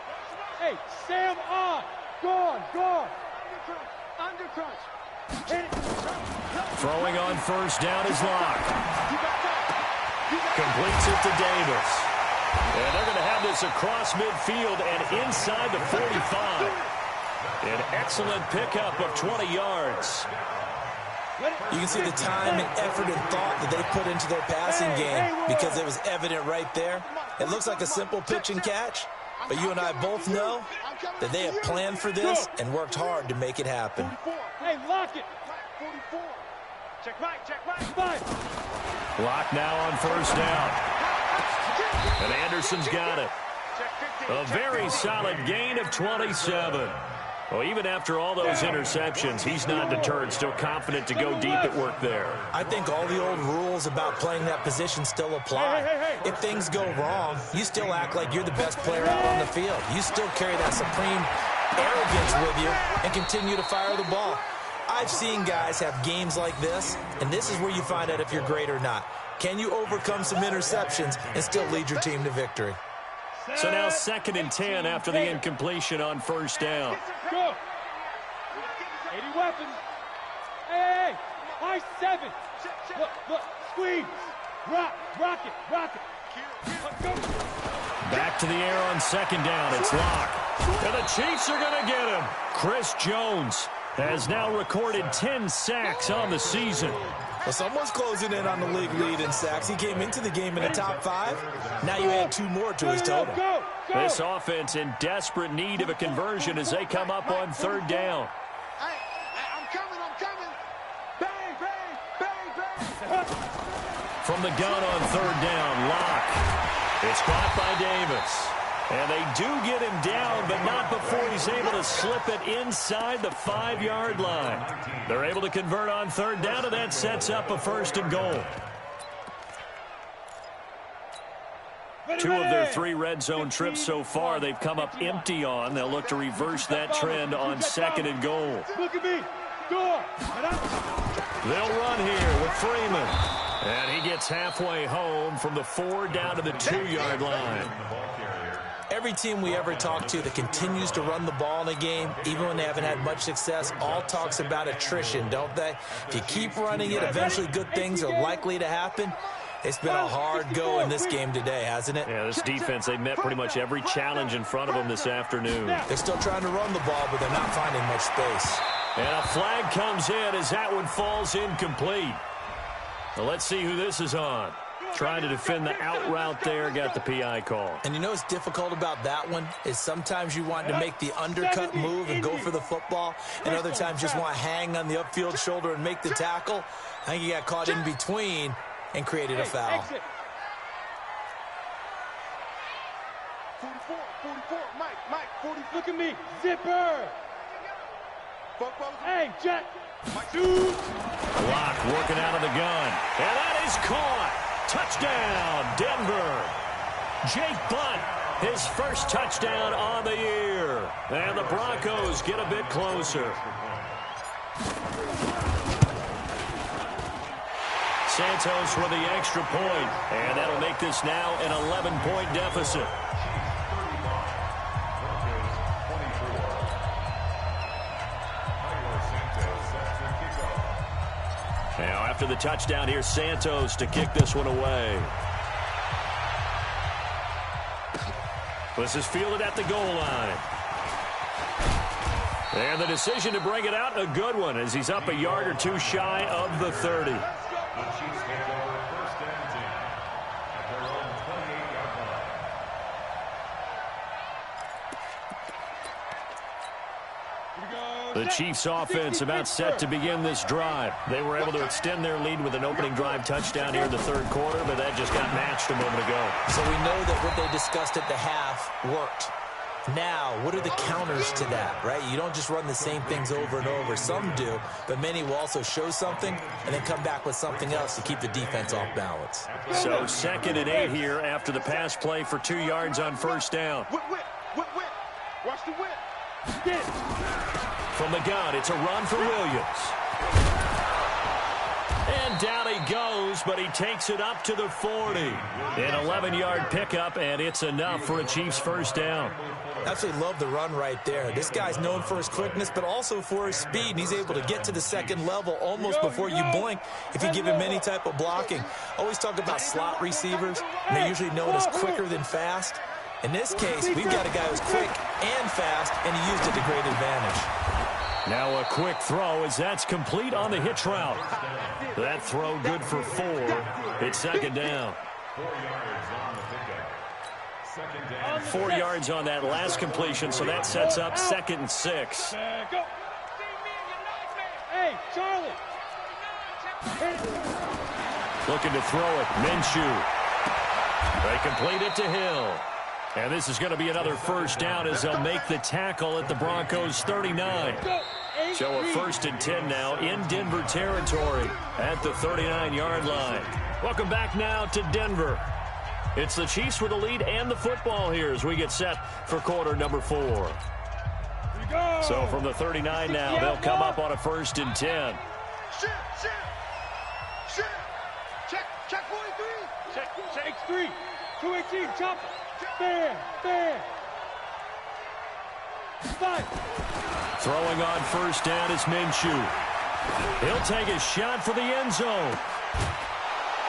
S3: Hey, Sam on. Go. Under crunch. Hit it.
S1: Throwing on first down is Locke. Completes it to Davis. And they're going to have this across midfield and inside the 45. An excellent pickup of 20 yards.
S4: You can see the time and effort and thought that they put into their passing game because it was evident right there. It looks like a simple pitch and catch, but you and I both know that they have planned for this and worked hard to make it happen.
S3: Hey, lock it. 44. Check right.
S1: Lock now on first down. And Anderson's got it. A very solid gain of 27. Well, even after all those interceptions, he's not deterred, still confident to go deep at work there.
S4: I think all the old rules about playing that position still apply. If things go wrong, you still act like you're the best player out on the field. You still carry that supreme arrogance with you and continue to fire the ball. I've seen guys have games like this, and this is where you find out if you're great or not. Can you overcome some interceptions and still lead your team to victory?
S1: So now 2nd and 10 after the incompletion on first down.
S3: Go. 80 weapons. Hey, high 7. Look, squeeze. Rock it. Go.
S1: Back to the air on 2nd down. It's Locke. And the Chiefs are going to get him. Chris Jones has now recorded 10 sacks on the season.
S4: Well, someone's closing in on the league lead in sacks. He came into the game in the top 5. Now you add 2 more to his total.
S3: Go.
S1: This offense in desperate need of a conversion as they come up on 3rd down.
S2: Hey, I'm coming. Bang.
S1: From the gun on 3rd down, Locke. It's caught by Davis. And they do get him down, but not before he's able to slip it inside the 5-yard line. They're able to convert on 3rd down, and that sets up a 1st and goal. 2 of their 3 red zone trips so far they've come up empty on. They'll look to reverse that trend on 2nd and goal.
S3: Look at me. Go.
S1: They'll run here with Freeman. And he gets halfway home from the 4 down to the 2-yard line.
S4: Every team we ever talk to that continues to run the ball in a game, even when they haven't had much success, all talks about attrition, don't they? If you keep running it, eventually good things are likely to happen. It's been a hard go in this game today, hasn't it?
S1: Yeah, this defense, they met pretty much every challenge in front of them this afternoon.
S4: They're still trying to run the ball, but they're not finding much space.
S1: And a flag comes in as that one falls incomplete. Well, let's see who this is on. Trying to defend the out route there, got the PI call.
S4: And you know what's difficult about that one is sometimes you want to make the undercut move and go for the football, and other times just want to hang on the upfield shoulder and make the tackle. I think he got caught in between and created a foul.
S2: 44, Mike, 40.
S3: Look at me, zipper. Hey, Jack. Dude.
S1: Locke working out of the gun. And that is caught. Touchdown, Denver. Jake Bunt, his first touchdown on the year. And the Broncos get a bit closer. Santos with the extra point. And that'll make this now an 11-point deficit. Now, after the touchdown, here's Santos to kick this one away. This is fielded at the goal line. And the decision to bring it out, a good one, as he's up a yard or 2 shy of the 30.
S5: The Chiefs take over 1st and 10 at their own 28-yard line.
S1: The Chiefs offense about set to begin this drive. They were able to extend their lead with an opening drive touchdown here in the 3rd quarter, but that just got matched a moment ago.
S4: So we know that what they discussed at the half worked. Now, what are the counters to that, right? You don't just run the same things over and over. Some do, but many will also show something and then come back with something else to keep the defense off balance.
S1: So 2nd and 8 here after the pass play for 2 yards on 1st down.
S2: Whip. Watch the whip.
S1: From the gun, it's a run for Williams. And down he goes, but he takes it up to the 40. An 11-yard pickup, and it's enough for a Chiefs 1st down.
S4: Absolutely love the run right there. This guy's known for his quickness, but also for his speed. And he's able to get to the second level almost before you blink if you give him any type of blocking. Always talk about slot receivers, and they're usually known as quicker than fast. In this case, we've got a guy who's quick and fast, and he used it to great advantage.
S1: Now a quick throw as that's complete on the hitch route. That throw good for 4. It's second down.
S5: 4 yards on the pickup. Second down.
S1: 4 yards on that last completion, so that sets up 2nd and 6.
S3: Go. Hey, Charlie.
S1: Looking to throw it. Minshew. They complete it to Hill. And this is going to be another first down as they'll make the tackle at the Broncos' 39. So a 1st and 10 now in Denver territory at the 39-yard line. Welcome back now to Denver. It's the Chiefs with the lead and the football here as we get set for quarter number 4. So from the 39 now, they'll come up on a 1st and 10.
S2: Check 43.
S3: Check 3. 218, chop it. Bam, bam. 5.
S1: Throwing on 1st down is Minshew. He'll take a shot for the end zone.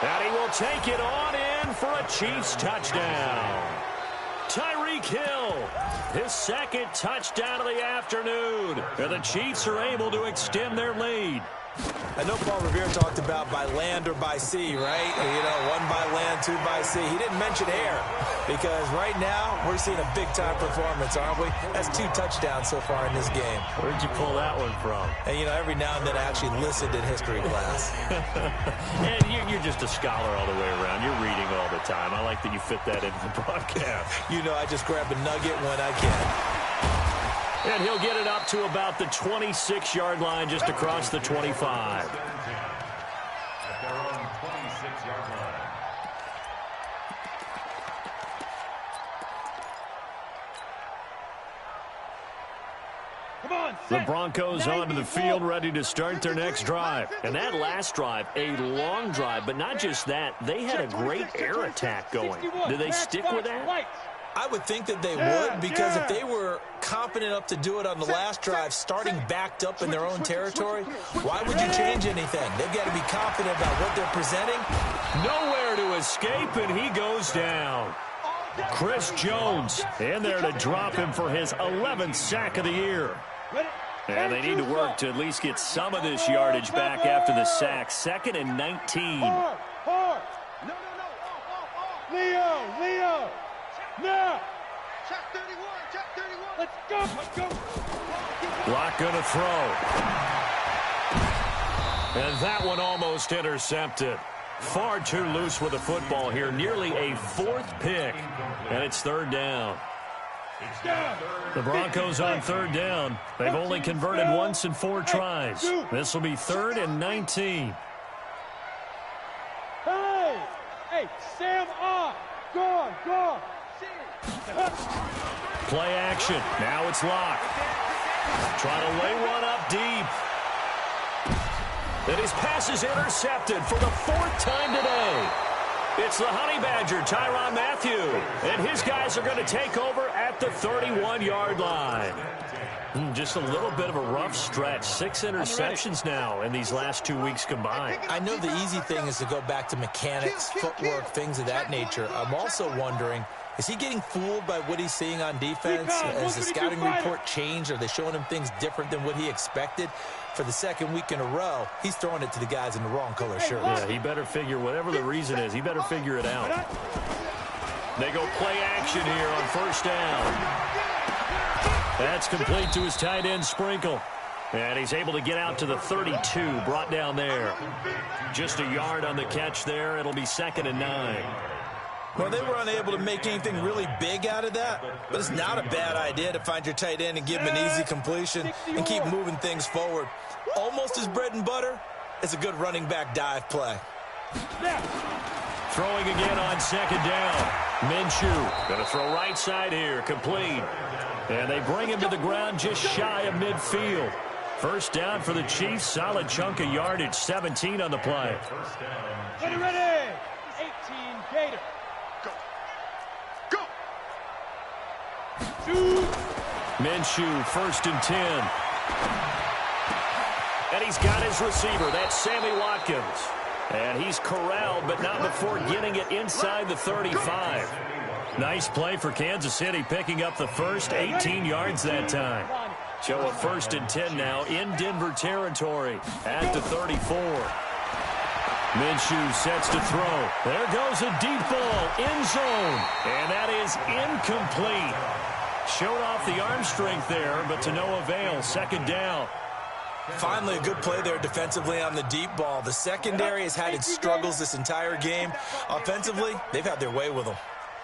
S1: And he will take it on in for a Chiefs touchdown. Tyreek Hill, his 2nd touchdown of the afternoon. And the Chiefs are able to extend their lead.
S4: I know Paul Revere talked about by land or by sea, right? You know, 1 by land, 2 by sea. He didn't mention air because right now we're seeing a big-time performance, aren't we? That's 2 touchdowns so far in this game.
S1: Where'd you pull that one from?
S4: And, you know, every now and then I actually listened in history class.
S1: And you're just a scholar all the way around. You're reading all the time. I like that you fit that into the broadcast.
S4: You know, I just grab a nugget when I can.
S1: And he'll get it up to about the 26-yard line just across the 25.
S5: At their own 26-yard line.
S3: Come on,
S1: The Broncos onto the field ready to start their next drive. And that last drive, a long drive, but not just that. They had a great air attack going. Do they stick with that?
S4: I would think that they would, because if they were confident enough to do it on the last drive, starting backed up in their own territory, why would you change anything? They've got to be confident about what they're presenting.
S1: Nowhere to escape, and he goes down. Chris Jones in there to drop him for his 11th sack of the year. And they need to work to at least get some of this yardage back after the sack. 2nd and 19.
S3: Hard. No. Leo. Now.
S2: Check 31.
S3: Let's go.
S1: Block going to throw. And that one almost intercepted. Far too loose with the football here. Nearly a 4th pick. And it's 3rd down. The Broncos on 3rd down. They've only converted once in 4 tries. This will be 3rd and 19.
S3: Hey, Sam on. Go.
S1: Play action. Now it's locked. Trying to lay one up deep. And his pass is intercepted for the 4th time today. It's the Honey Badger, Tyrann Mathieu. And his guys are going to take over at the 31-yard line. Just a little bit of a rough stretch. 6 interceptions now in these last 2 weeks combined.
S4: I know the easy thing is to go back to mechanics, footwork, things of that nature. I'm also wondering, is he getting fooled by what he's seeing on defense? Has the scouting report changed? Are they showing him things different than what he expected? For the 2nd week in a row, he's throwing it to the guys in the wrong color shirts.
S1: Yeah, he better figure, whatever the reason is, he better figure it out. They go play action here on 1st down. That's complete to his tight end, Sprinkle. And he's able to get out to the 32, brought down there. Just a yard on the catch there. It'll be 2nd and 9.
S4: Well, they were unable to make anything really big out of that, but it's not a bad idea to find your tight end and give him an easy completion and keep moving things forward. Almost his bread and butter is a good running back dive play.
S1: Throwing again on 2nd down. Minshew going to throw right side here, complete. And they bring him to the ground just shy of midfield. 1st down for the Chiefs, solid chunk of yardage, 17 on the play.
S3: Ready. 18 Gator. Go.
S1: Minshew, 1st and 10. And he's got his receiver. That's Sammy Watkins. And he's corralled, but not before getting it inside the 35. Nice play for Kansas City, picking up the first 18 yards that time. So a 1st and 10 now in Denver territory at the 34. Minshew sets to throw. There goes a deep ball, end zone. And that is incomplete. Showed off the arm strength there, but to no avail. 2nd down.
S4: Finally, a good play there defensively on the deep ball. The secondary has had its struggles this entire game. Offensively, they've had their way with them.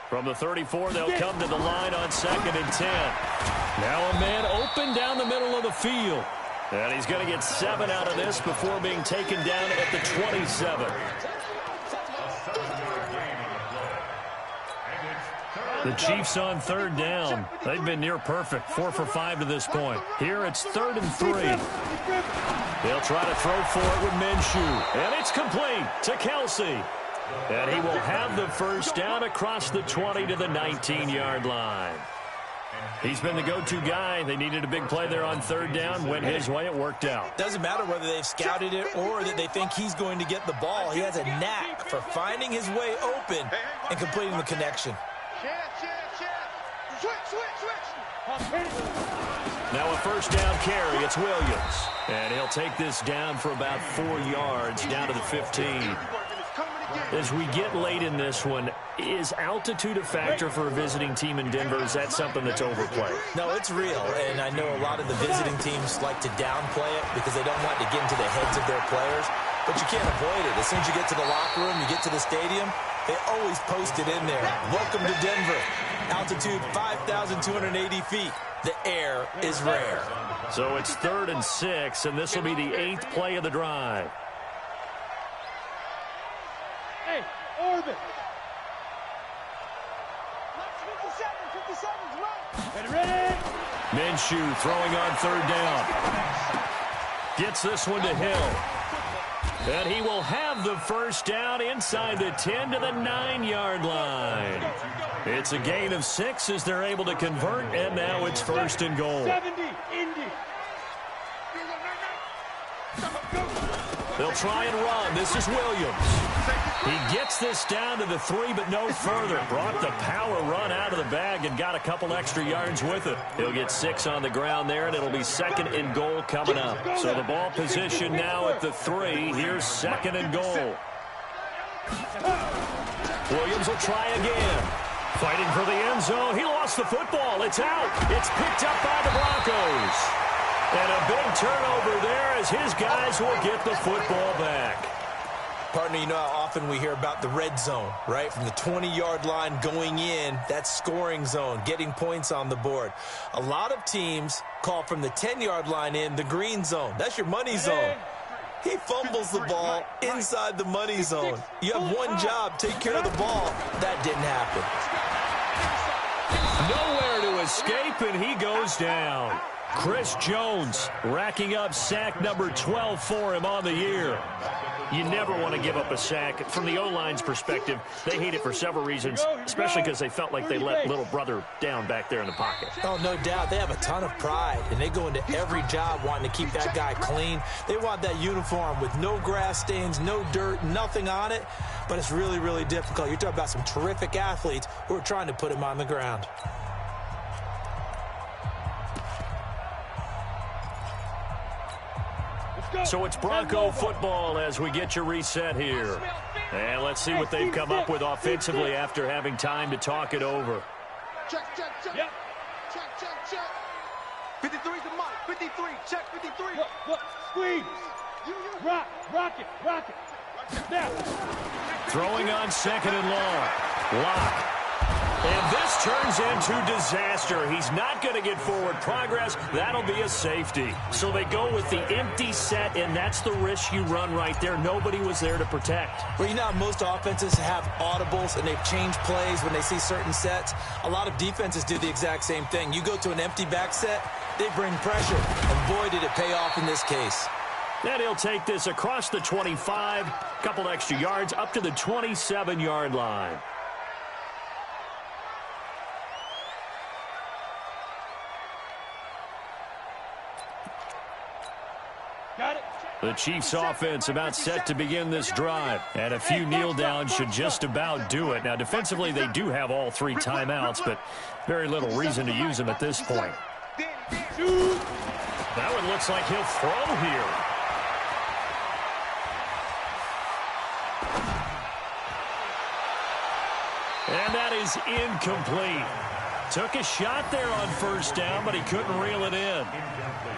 S1: From the 34, they'll come to the line on 2nd and 10. Now a man open down the middle of the field. And he's going to get 7 out of this before being taken down at the 27. The Chiefs on 3rd down. They've been near perfect, 4 for 5 to this point. Here it's 3rd and 3. They'll try to throw for it with Minshew. And it's complete to Kelsey. And he will have the first down across the 20 to the 19-yard line. He's been the go-to guy. They needed a big play there on 3rd down. Went his way. It worked out.
S4: Doesn't matter whether they've scouted it or that they think he's going to get the ball. He has a knack for finding his way open and completing the connection.
S1: Now a 1st down carry. It's Williams. And he'll take this down for about 4 yards down to the 15. As we get late in this one, is altitude a factor for a visiting team in Denver? Is that something that's overplayed?
S4: No, it's real, and I know a lot of the visiting teams like to downplay it because they don't want to get into the heads of their players, but you can't avoid it. As soon as you get to the locker room, you get to the stadium, they always post it in there. Welcome to Denver. Altitude 5,280 feet. The air is rare.
S1: So it's 3rd and 6, and this will be the 8th play of the drive.
S3: Hey, Orbit.
S2: 57's right.
S3: Ready?
S1: Minshew throwing on 3rd down. Gets this one to Hill. And he will have the first down inside the 10 to the 9-yard line. It's a gain of 6 as they're able to convert, and now it's 1st and goal.
S3: 70, Indy.
S1: They'll try and run. This is Williams. He gets this down to the 3, but no further. Brought the power run out of the bag and got a couple extra yards with it. He'll get 6 on the ground there, and it'll be 2nd and goal coming up. So the ball position now at the 3. Here's 2nd and goal. Williams will try again. Fighting for the end zone. He lost the football. It's out. It's picked up by the Broncos. And a big turnover there as his guys will get the football back.
S4: Partner, you know how often we hear about the red zone, right? From the 20-yard line going in, that's scoring zone, getting points on the board. A lot of teams call from the 10-yard line in the green zone. That's your money zone. He fumbles the ball inside the money zone. You have one job, take care of the ball. That didn't happen.
S1: Nowhere to escape, and he goes down. Chris Jones racking up sack number 12 for him on the year. You never want to give up a sack. From the O-line's perspective, they hate it for several reasons, especially because they felt like they let little brother down back there in the pocket.
S4: Oh, no doubt. They have a ton of pride, and they go into every job wanting to keep that guy clean. They want that uniform with no grass stains, no dirt, nothing on it, but it's really, really difficult. You're talking about some terrific athletes who are trying to put him on the ground.
S1: So it's Bronco football as we get your reset here. And let's see what they've come up with offensively after having time to talk it over.
S2: Check.
S3: Yep.
S2: Check. 53's the mark. 53. Check 53.
S3: Look. Squeeze. Rock it. Now.
S1: Throwing on 2nd and long. Lock. And this turns into disaster. He's not going to get forward progress. That'll be a safety. So they go with the empty set, and that's the risk you run right there. Nobody was there to protect.
S4: Well, you know how most offenses have audibles, and they've changed plays when they see certain sets. A lot of defenses do the exact same thing. You go to an empty back set, they bring pressure. And boy, did it pay off in this case.
S1: And he'll take this across the 25, couple extra yards, up to the 27-yard line.
S3: Got it.
S1: The Chiefs offense about set to begin this drive. And a few kneel downs should just about do it. Now, defensively, they do have all 3 timeouts, but very little reason to use them at this point. That one looks like he'll throw here. And that is incomplete. Took a shot there on first down, but he couldn't reel it in.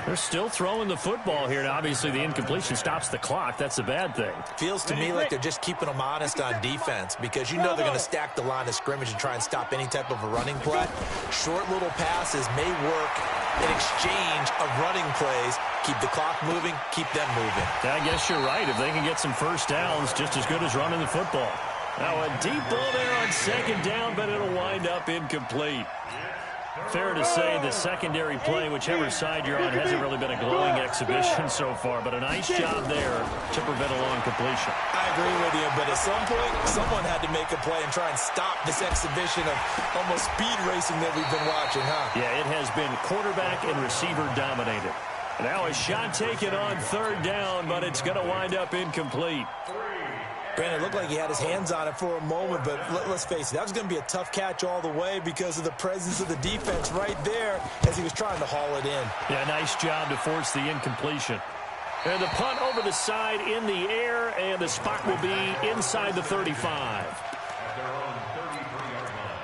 S1: They're still throwing the football here. Now, obviously, the incompletion stops the clock. That's a bad thing.
S4: Feels to me like they're just keeping them honest on defense because you know they're going to stack the line of scrimmage and try and stop any type of a running play. Short little passes may work in exchange of running plays. Keep the clock moving, keep them moving.
S1: I guess you're right. If they can get some first downs, just as good as running the football. Now, a deep ball there on second down, but it'll wind up incomplete. Fair to say the secondary play, whichever side you're on, hasn't really been a glowing exhibition so far, but a nice job there to prevent a long completion.
S4: I agree with you, but at some point, someone had to make a play and try and stop this exhibition of almost speed racing that we've been watching, huh?
S1: Yeah, it has been quarterback and receiver dominated. Now a shot taken on third down, but it's going to wind up incomplete.
S4: Brandon, it looked like he had his hands on it for a moment, but let's face it, that was going to be a tough catch all the way because of the presence of the defense right there as he was trying to haul it in.
S1: Yeah, nice job to force the incompletion. And the punt over the side in the air, and the spot will be inside the 35.
S5: At their own 33-yard line.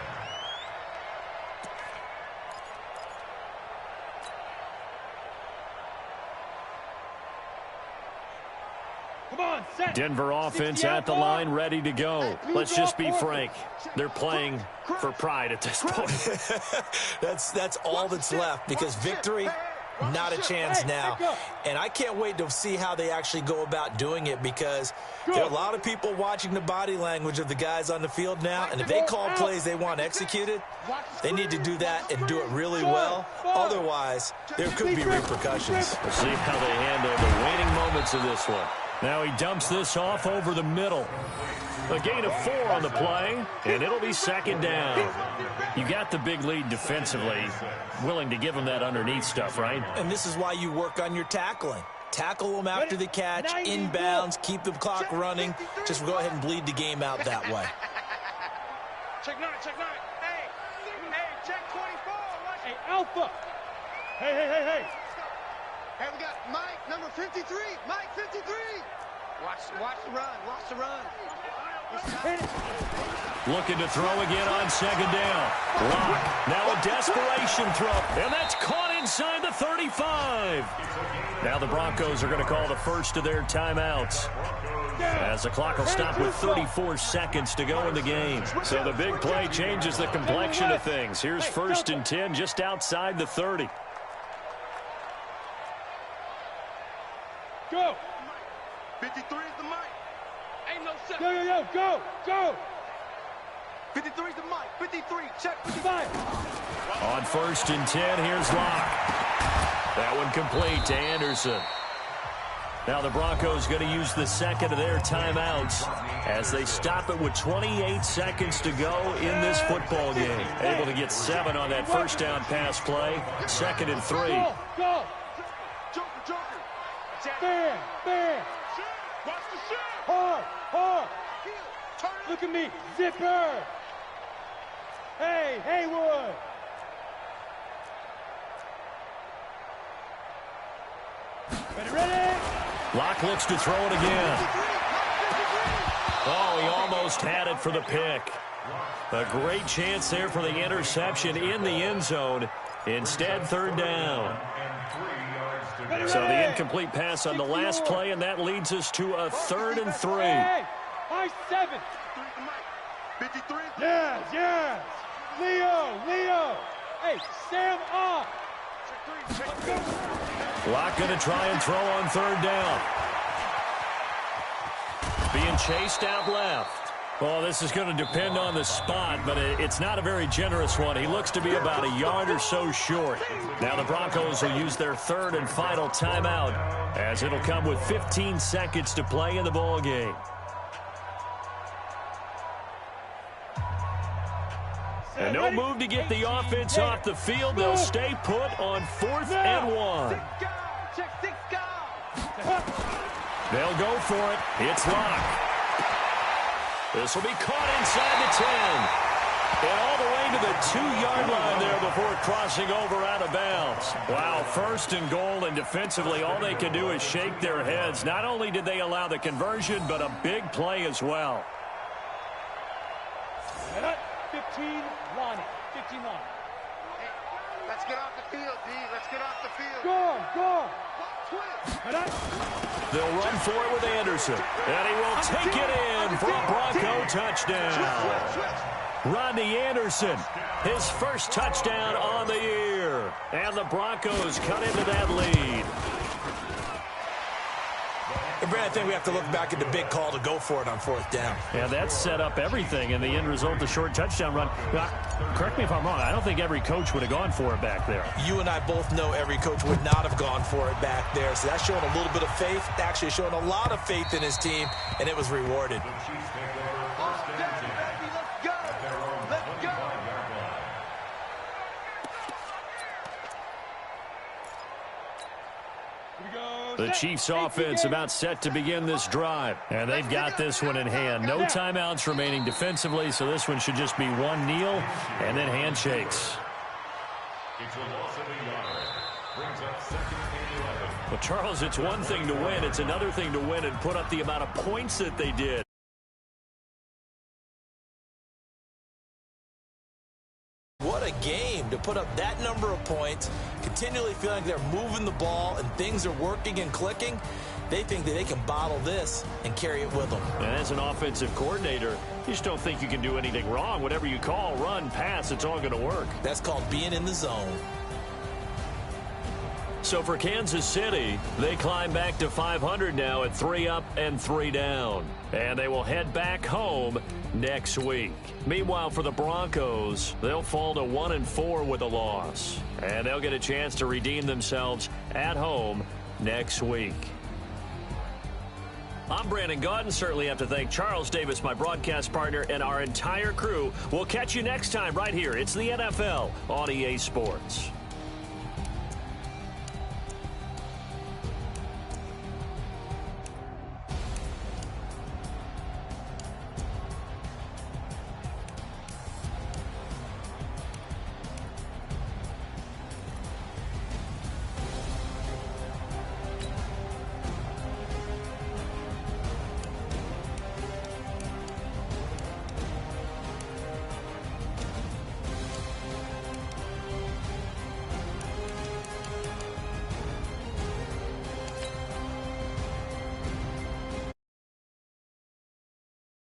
S3: Come on, set.
S1: Denver offense at the line, ready to go. Let's just be frank. They're playing for pride at this point.
S4: That's all that's left because victory, not a chance now. And I can't wait to see how they actually go about doing it because there are a lot of people watching the body language of the guys on the field now, and if they call plays they want executed, they need to do that and do it really well. Otherwise, there could be repercussions.
S1: We'll see how they handle the waning moments of this one. Now he dumps this off over the middle. A gain of 4 on the play, and it'll be second down. You got the big lead defensively. Willing to give them that underneath stuff, right?
S4: And this is why you work on your tackling. Tackle them after the catch, inbounds, keep the clock running. Just go ahead and bleed the game out that way.
S2: Check 9, check 9. Hey, check 24.
S3: Hey, Alpha. Hey.
S2: Hey, we got Mike, number 53. Mike, 53. Watch the run. Watch the run.
S1: Looking to throw again on second down. Lock. Now a desperation throw. And that's caught inside the 35. Now the Broncos are going to call the first of their timeouts, as the clock will stop with 34 seconds to go in the game. So the big play changes the complexion of things. Here's 1st and 10 just outside the 30.
S3: Go.
S2: 53 is the mic. Ain't no set.
S3: Go.
S2: 53 is the mic. 53, check
S3: 55.
S1: On 1st and 10, here's Locke. That one complete to Anderson. Now the Broncos going to use the second of their timeouts as they stop it with 28 seconds to go in this football game. Able to get 7 on that first down pass play. 2nd and 3.
S3: Go.
S2: Joker.
S3: Bam.
S2: Watch the shot.
S3: Hard.
S2: Turn.
S3: Look at me. Zipper. Hey, Haywood. Ready?
S1: Locke looks to throw it again. Oh, he almost had it for the pick. A great chance there for the interception in the end zone. Instead, 3rd down. So the incomplete pass on the last play, and that leads us to a 3rd and 3.
S3: Hey, high 7.
S2: 53.
S3: Yes. Leo. Hey, Sam off.
S1: Locke going to try and throw on 3rd down. Being chased out left. Well, this is going to depend on the spot, but it's not a very generous one. He looks to be about a yard or so short. Now the Broncos will use their 3rd and final timeout, as it'll come with 15 seconds to play in the ball game. And no move to get the offense off the field. They'll stay put on 4th and 1. They'll go for it. It's Locke. This will be caught inside the 10. And all the way to the 2-yard line there before crossing over out of bounds. Wow, first and goal, and defensively all they can do is shake their heads. Not only did they allow the conversion, but a big play as well.
S3: 15 line. 15 line.
S2: Hey, let's get off the field, D. Let's get off the field.
S3: Go.
S1: They'll run for it with Anderson. And he will take it in for a Bronco touchdown. Rodney Anderson, his first touchdown on the year. And the Broncos cut into that lead.
S4: And Brad, I think we have to look back at the big call to go for it on 4th down.
S1: Yeah, that set up everything in the end result, the short touchdown run. Correct me if I'm wrong. I don't think every coach would have gone for it back there.
S4: You and I both know every coach would not have gone for it back there. So that's showing a little bit of faith, actually showing a lot of faith in his team, and it was rewarded.
S1: The Chiefs offense about set to begin this drive. And they've got this one in hand. No timeouts remaining defensively, so this one should just be one kneel and then handshakes. Well, Charles, it's one thing to win. It's another thing to win and put up the amount of points that they did.
S4: What a game to put up that number of points, continually feeling like they're moving the ball and things are working and clicking. They think that they can bottle this and carry it with them.
S1: And as an offensive coordinator, you just don't think you can do anything wrong. Whatever you call, run, pass, it's all going to work.
S4: That's called being in the zone.
S1: So for Kansas City, they climb back to 500 now at 3 up and 3 down. And they will head back home next week. Meanwhile, for the Broncos, they'll fall to 1-4 with a loss. And they'll get a chance to redeem themselves at home next week. I'm Brandon Gaudin. Certainly have to thank Charles Davis, my broadcast partner, and our entire crew. We'll catch you next time right here. It's the NFL on EA Sports.